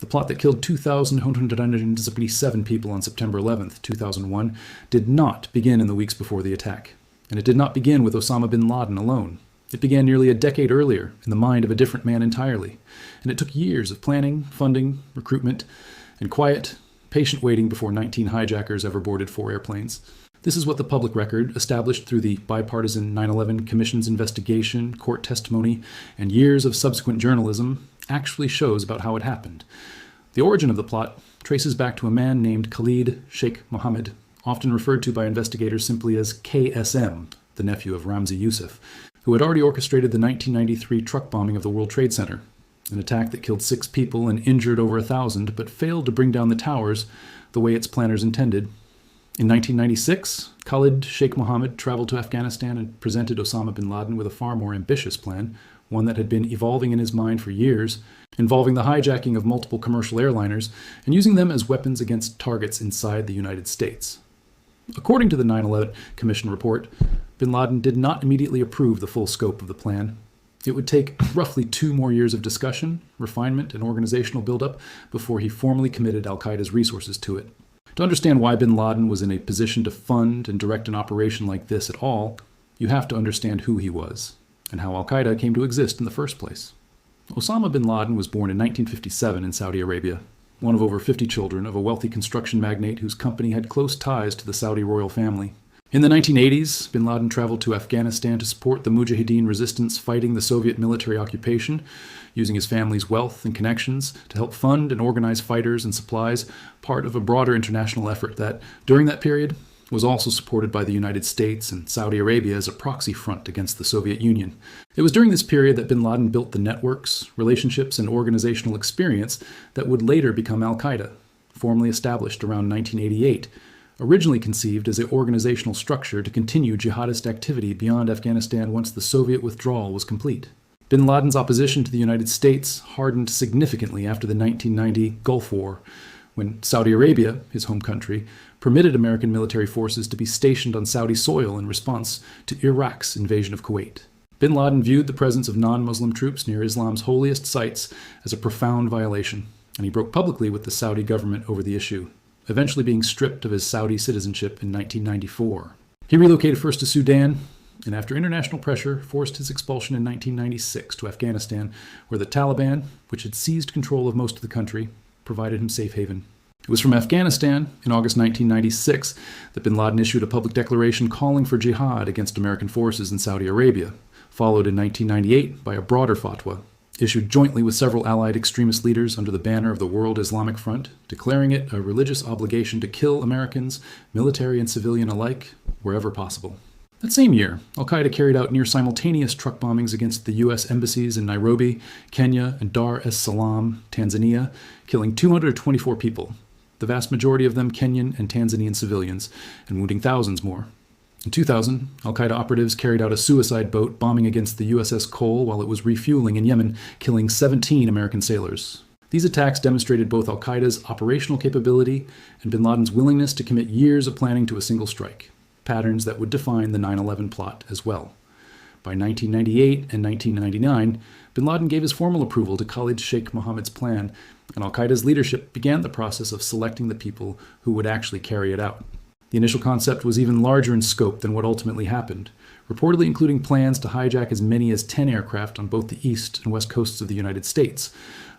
plot that killed 2,177 people on September 11th, 2001, did not begin in the weeks before the attack. And it did not begin with Osama bin Laden alone. It began nearly a decade earlier, in the mind of a different man entirely. And it took years of planning, funding, recruitment, and quiet, patient waiting before 19 hijackers ever boarded 4 airplanes. This is what the public record, established through the bipartisan 9/11 Commission's investigation, court testimony, and years of subsequent journalism, actually shows about how it happened. The origin of the plot traces back to a man named Khalid Sheikh Mohammed, often referred to by investigators simply as KSM, the nephew of Ramzi Youssef, who had already orchestrated the 1993 truck bombing of the World Trade Center, an attack that killed 6 people and injured over 1,000, but failed to bring down the towers the way its planners intended. In 1996, Khalid Sheikh Mohammed traveled to Afghanistan and presented Osama bin Laden with a far more ambitious plan, one that had been evolving in his mind for years, involving the hijacking of multiple commercial airliners and using them as weapons against targets inside the United States. According to the 9/11 Commission report, bin Laden did not immediately approve the full scope of the plan. It would take roughly 2 more years of discussion, refinement, and organizational buildup before he formally committed al-Qaeda's resources to it. To understand why bin Laden was in a position to fund and direct an operation like this at all, you have to understand who he was, and how al-Qaeda came to exist in the first place. Osama bin Laden was born in 1957 in Saudi Arabia, one of over 50 children of a wealthy construction magnate whose company had close ties to the Saudi royal family. In the 1980s, bin Laden traveled to Afghanistan to support the Mujahideen resistance fighting the Soviet military occupation, using his family's wealth and connections to help fund and organize fighters and supplies, part of a broader international effort that, during that period, was also supported by the United States and Saudi Arabia as a proxy front against the Soviet Union. It was during this period that bin Laden built the networks, relationships, and organizational experience that would later become al-Qaeda, formally established around 1988, originally conceived as an organizational structure to continue jihadist activity beyond Afghanistan once the Soviet withdrawal was complete. Bin Laden's opposition to the United States hardened significantly after the 1990 Gulf War, when Saudi Arabia, his home country, permitted American military forces to be stationed on Saudi soil in response to Iraq's invasion of Kuwait. Bin Laden viewed the presence of non-Muslim troops near Islam's holiest sites as a profound violation, and he broke publicly with the Saudi government over the issue, eventually being stripped of his Saudi citizenship in 1994. He relocated first to Sudan, and after international pressure, forced his expulsion in 1996 to Afghanistan, where the Taliban, which had seized control of most of the country, provided him safe haven. It was from Afghanistan, in August 1996, that bin Laden issued a public declaration calling for jihad against American forces in Saudi Arabia, followed in 1998 by a broader fatwa, issued jointly with several allied extremist leaders under the banner of the World Islamic Front, declaring it a religious obligation to kill Americans, military and civilian alike, wherever possible. That same year, al-Qaeda carried out near-simultaneous truck bombings against the U.S. embassies in Nairobi, Kenya, and Dar es Salaam, Tanzania, killing 224 people, the vast majority of them Kenyan and Tanzanian civilians, and wounding thousands more. In 2000, al-Qaeda operatives carried out a suicide boat bombing against the USS Cole while it was refueling in Yemen, killing 17 American sailors. These attacks demonstrated both al-Qaeda's operational capability and bin Laden's willingness to commit years of planning to a single strike, patterns that would define the 9/11 plot as well. By 1998 and 1999, bin Laden gave his formal approval to Khalid Sheikh Mohammed's plan, and al-Qaeda's leadership began the process of selecting the people who would actually carry it out. The initial concept was even larger in scope than what ultimately happened, reportedly including plans to hijack as many as 10 aircraft on both the east and west coasts of the United States,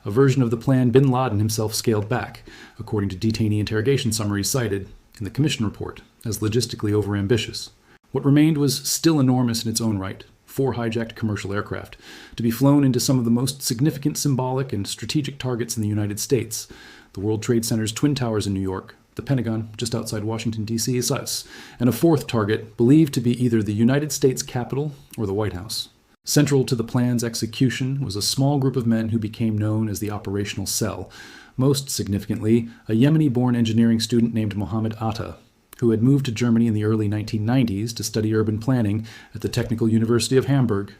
a version of the plan bin Laden himself scaled back, according to detainee interrogation summaries cited in the Commission report, as logistically overambitious. What remained was still enormous in its own right, 4 hijacked commercial aircraft, to be flown into some of the most significant symbolic and strategic targets in the United States, the World Trade Center's Twin Towers in New York, the Pentagon just outside Washington, D.C. is us, and a 4th target believed to be either the United States Capitol or the White House. Central to the plan's execution was a small group of men who became known as the Operational Cell, most significantly a Yemeni-born engineering student named Mohammed Atta, who had moved to Germany in the early 1990s to study urban planning at the Technical University of Hamburg.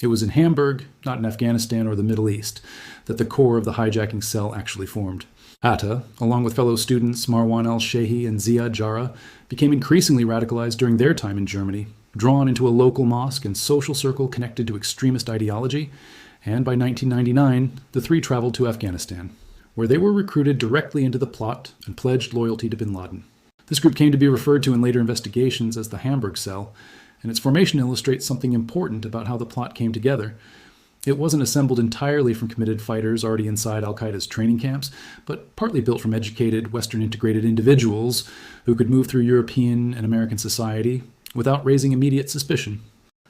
It was in Hamburg, not in Afghanistan or the Middle East, that the core of the hijacking cell actually formed. Atta, along with fellow students Marwan al-Shehi and Ziad Jarrah, became increasingly radicalized during their time in Germany, drawn into a local mosque and social circle connected to extremist ideology, and by 1999, the 3 traveled to Afghanistan. where they were recruited directly into the plot and pledged loyalty to bin Laden. This group came to be referred to in later investigations as the Hamburg Cell, and its formation illustrates something important about how the plot came together. It wasn't assembled entirely from committed fighters already inside al-Qaeda's training camps, but partly built from educated, Western-integrated individuals who could move through European and American society without raising immediate suspicion.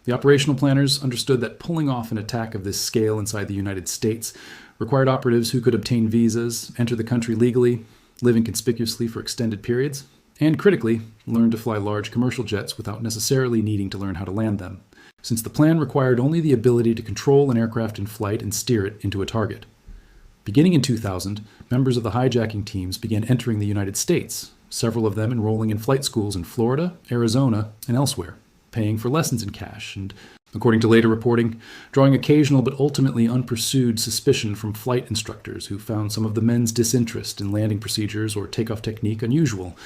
The operational planners understood that pulling off an attack of this scale inside the United States required operatives who could obtain visas, enter the country legally, live inconspicuously for extended periods, and critically, learn to fly large commercial jets without necessarily needing to learn how to land them, since the plan required only the ability to control an aircraft in flight and steer it into a target. Beginning in 2000, members of the hijacking teams began entering the United States, several of them enrolling in flight schools in Florida, Arizona, and elsewhere, paying for lessons in cash and, according to later reporting, drawing occasional but ultimately unpursued suspicion from flight instructors who found some of the men's disinterest in landing procedures or takeoff technique unusual.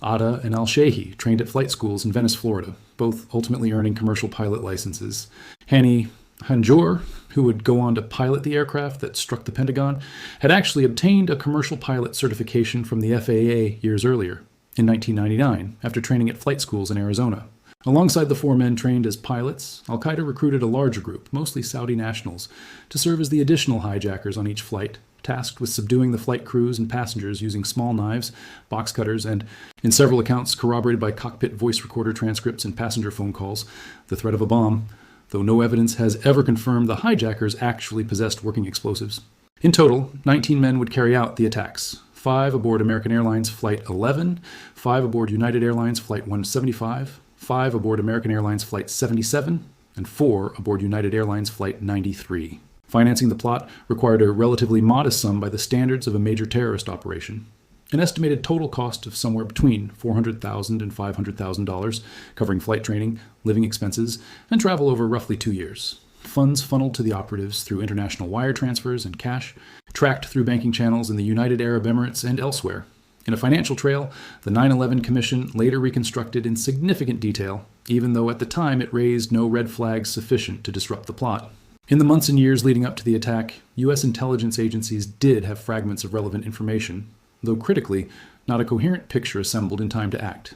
Atta and Al-Shehi trained at flight schools in Venice, Florida, both ultimately earning commercial pilot licenses. Hani Hanjour, who would go on to pilot the aircraft that struck the Pentagon, had actually obtained a commercial pilot certification from the FAA years earlier, in 1999, after training at flight schools in Arizona. Alongside the 4 men trained as pilots, al-Qaeda recruited a larger group, mostly Saudi nationals, to serve as the additional hijackers on each flight, tasked with subduing the flight crews and passengers using small knives, box cutters, and, in several accounts corroborated by cockpit voice recorder transcripts and passenger phone calls, the threat of a bomb, though no evidence has ever confirmed the hijackers actually possessed working explosives. In total, 19 men would carry out the attacks, 5 aboard American Airlines Flight 11, 5 aboard United Airlines Flight 175, 5 aboard American Airlines Flight 77, and 4 aboard United Airlines Flight 93. Financing the plot required a relatively modest sum by the standards of a major terrorist operation. An estimated total cost of somewhere between $400,000 and $500,000, covering flight training, living expenses, and travel over roughly 2 years. Funds funneled to the operatives through international wire transfers and cash, tracked through banking channels in the United Arab Emirates and elsewhere. In a financial trail, the 9/11 Commission later reconstructed in significant detail, even though at the time it raised no red flags sufficient to disrupt the plot. In the months and years leading up to the attack, U.S. intelligence agencies did have fragments of relevant information, though critically, not a coherent picture assembled in time to act.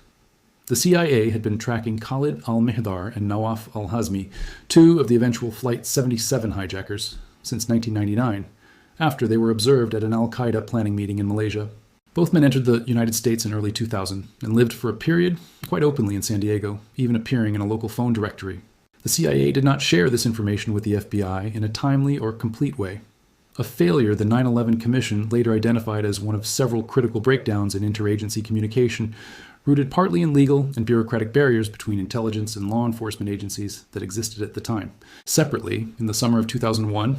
The CIA had been tracking Khalid al-Mihdhar and Nawaf al-Hazmi, 2 of the eventual Flight 77 hijackers, since 1999, after they were observed at an al-Qaeda planning meeting in Malaysia. Both men entered the United States in early 2000 and lived for a period quite openly in San Diego, even appearing in a local phone directory. The CIA did not share this information with the FBI in a timely or complete way, a failure the 9/11 Commission later identified as one of several critical breakdowns in interagency communication, rooted partly in legal and bureaucratic barriers between intelligence and law enforcement agencies that existed at the time. Separately, in the summer of 2001,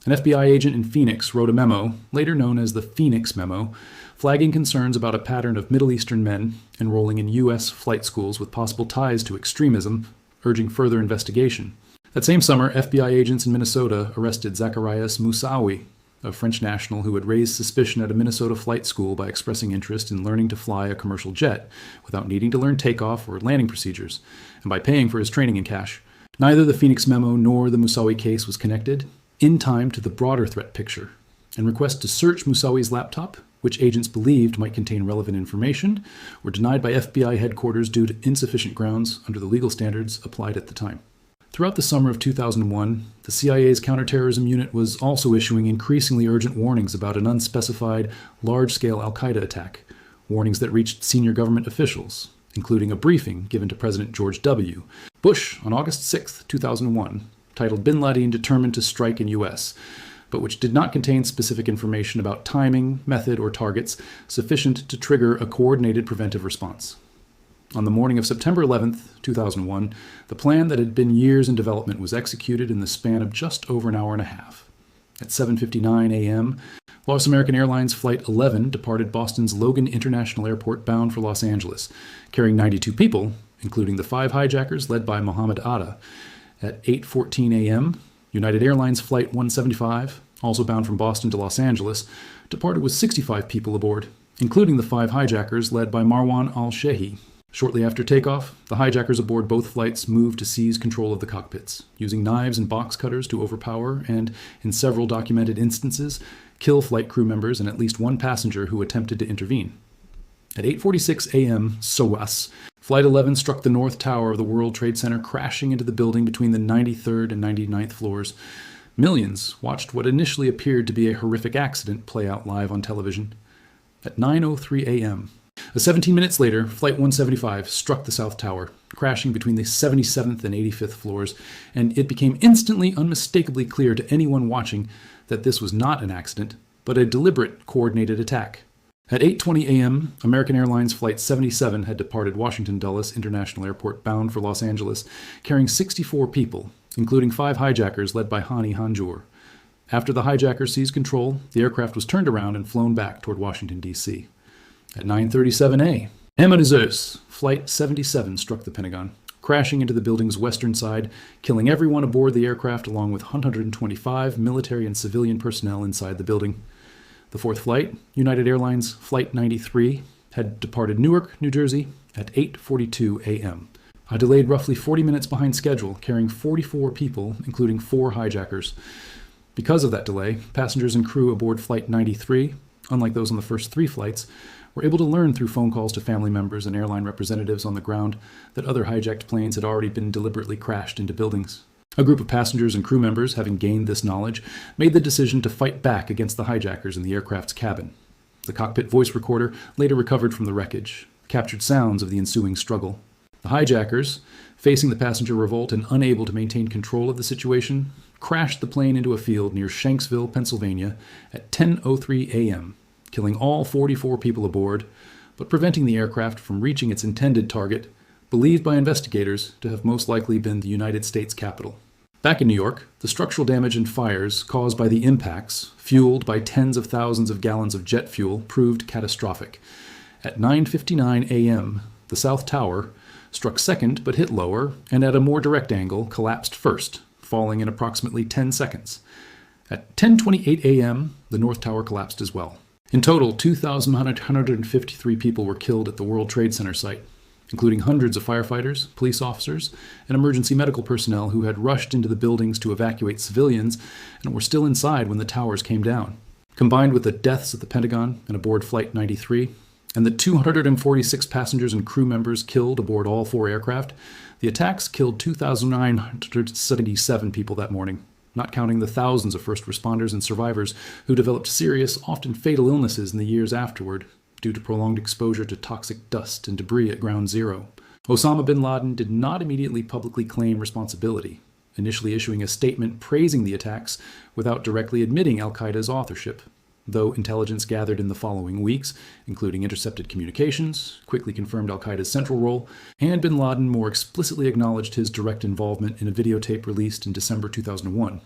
an FBI agent in Phoenix wrote a memo, later known as the Phoenix Memo, flagging concerns about a pattern of Middle Eastern men enrolling in U.S. flight schools with possible ties to extremism, urging further investigation. That same summer, FBI agents in Minnesota arrested Zacharias Moussaoui, a French national who had raised suspicion at a Minnesota flight school by expressing interest in learning to fly a commercial jet without needing to learn takeoff or landing procedures, and by paying for his training in cash. Neither the Phoenix Memo nor the Moussaoui case was connected in time to the broader threat picture, and requests to search Moussaoui's laptop, which agents believed might contain relevant information, were denied by FBI headquarters due to insufficient grounds under the legal standards applied at the time. Throughout the summer of 2001, the CIA's counterterrorism unit was also issuing increasingly urgent warnings about an unspecified, large-scale al-Qaeda attack, warnings that reached senior government officials, including a briefing given to President George W. Bush on August 6, 2001, titled "Bin Laden Determined to Strike in U.S., but which did not contain specific information about timing, method, or targets sufficient to trigger a coordinated preventive response. On the morning of September 11, 2001, the plan that had been years in development was executed in the span of just over an hour and a half. At 7:59 a.m., Los American Airlines Flight 11 departed Boston's Logan International Airport bound for Los Angeles, carrying 92 people, including the 5 hijackers led by Mohammed Atta. At 8:14 a.m., United Airlines Flight 175, also bound from Boston to Los Angeles, departed with 65 people aboard, including the 5 hijackers led by Marwan al-Shehi. Shortly after takeoff, the hijackers aboard both flights moved to seize control of the cockpits, using knives and box cutters to overpower and, in several documented instances, kill flight crew members and at least one passenger who attempted to intervene. At 8:46 a.m. SOAS, Flight 11 struck the North Tower of the World Trade Center, crashing into the building between the 93rd and 99th floors. Millions watched what initially appeared to be a horrific accident play out live on television. At 9:03 a.m., 17 minutes later, Flight 175 struck the South Tower, crashing between the 77th and 85th floors, and it became instantly, unmistakably clear to anyone watching that this was not an accident, but a deliberate, coordinated attack. At 8:20 a.m., American Airlines Flight 77 had departed Washington Dulles International Airport bound for Los Angeles, carrying 64 people, including 5 hijackers led by Hani Hanjour. After the hijackers seized control, the aircraft was turned around and flown back toward Washington, D.C. At 9:37 a.m., Flight 77 struck the Pentagon, crashing into the building's western side, killing everyone aboard the aircraft along with 125 military and civilian personnel inside the building. The fourth flight, United Airlines Flight 93, had departed Newark, New Jersey at 8:42 a.m. Delayed roughly 40 minutes behind schedule, carrying 44 people, including 4 hijackers. Because of that delay, passengers and crew aboard Flight 93, unlike those on the first 3 flights, were able to learn through phone calls to family members and airline representatives on the ground that other hijacked planes had already been deliberately crashed into buildings. A group of passengers and crew members, having gained this knowledge, made the decision to fight back against the hijackers in the aircraft's cabin. The cockpit voice recorder, later recovered from the wreckage, captured sounds of the ensuing struggle. The hijackers, facing the passenger revolt and unable to maintain control of the situation, crashed the plane into a field near Shanksville, Pennsylvania at 10:03 a.m., killing all 44 people aboard, but preventing the aircraft from reaching its intended target, believed by investigators to have most likely been the United States Capitol. Back in New York, the structural damage and fires caused by the impacts, fueled by tens of thousands of gallons of jet fuel, proved catastrophic. At 9:59 a.m., the South Tower struck second but hit lower, and at a more direct angle collapsed first, falling in approximately 10 seconds. At 10:28 a.m., the North Tower collapsed as well. In total, 2,153 people were killed at the World Trade Center site, including hundreds of firefighters, police officers, and emergency medical personnel who had rushed into the buildings to evacuate civilians and were still inside when the towers came down. Combined with the deaths at the Pentagon and aboard Flight 93, and the 246 passengers and crew members killed aboard all 4 aircraft, the attacks killed 2,977 people that morning, not counting the thousands of first responders and survivors who developed serious, often fatal illnesses in the years afterward due to prolonged exposure to toxic dust and debris at Ground Zero. Osama bin Laden did not immediately publicly claim responsibility, initially issuing a statement praising the attacks without directly admitting al-Qaeda's authorship, though intelligence gathered in the following weeks, including intercepted communications, quickly confirmed al-Qaeda's central role, and bin Laden more explicitly acknowledged his direct involvement in a videotape released in December 2001.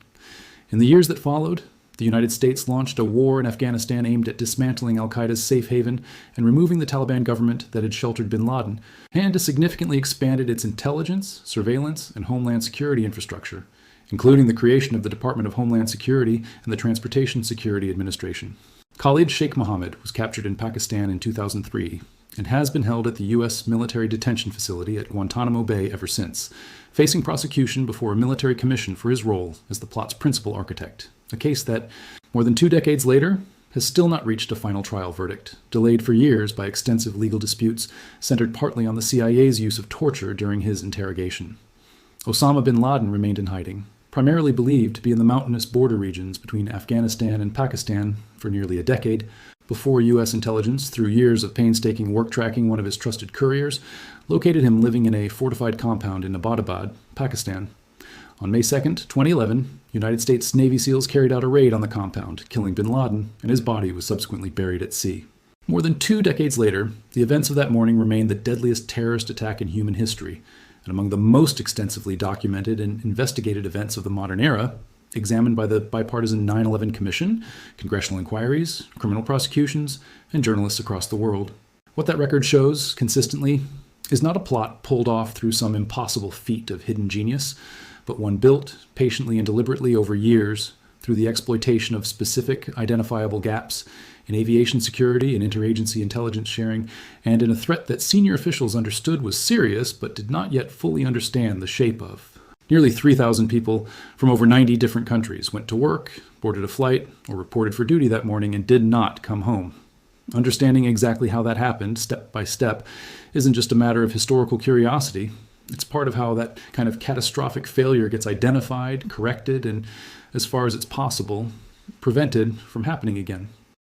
In the years that followed, the United States launched a war in Afghanistan aimed at dismantling al-Qaeda's safe haven and removing the Taliban government that had sheltered bin Laden, and significantly expanded its intelligence, surveillance, and homeland security infrastructure, including the creation of the Department of Homeland Security and the Transportation Security Administration. Khalid Sheikh Mohammed was captured in Pakistan in 2003 and has been held at the U.S. military detention facility at Guantanamo Bay ever since, facing prosecution before a military commission for his role as the plot's principal architect, a case that, more than 2 decades later, has still not reached a final trial verdict, delayed for years by extensive legal disputes centered partly on the CIA's use of torture during his interrogation. Osama bin Laden remained in hiding, primarily believed to be in the mountainous border regions between Afghanistan and Pakistan for nearly a decade, before U.S. intelligence, through years of painstaking work tracking one of his trusted couriers, located him living in a fortified compound in Abbottabad, Pakistan. On May 2, 2011, United States Navy SEALs carried out a raid on the compound, killing bin Laden, and his body was subsequently buried at sea. More than 2 decades later, the events of that morning remain the deadliest terrorist attack in human history, and among the most extensively documented and investigated events of the modern era, examined by the bipartisan 9/11 Commission, congressional inquiries, criminal prosecutions, and journalists across the world. What that record shows, consistently, is not a plot pulled off through some impossible feat of hidden genius, but one built, patiently and deliberately over years, through the exploitation of specific, identifiable gaps in aviation security and interagency intelligence sharing, and in a threat that senior officials understood was serious but did not yet fully understand the shape of. Nearly 3,000 people from over 90 different countries went to work, boarded a flight, or reported for duty that morning and did not come home. Understanding exactly how that happened, step by step, isn't just a matter of historical curiosity. It's part of how that kind of catastrophic failure gets identified, corrected, and, as far as it's possible, prevented from happening again.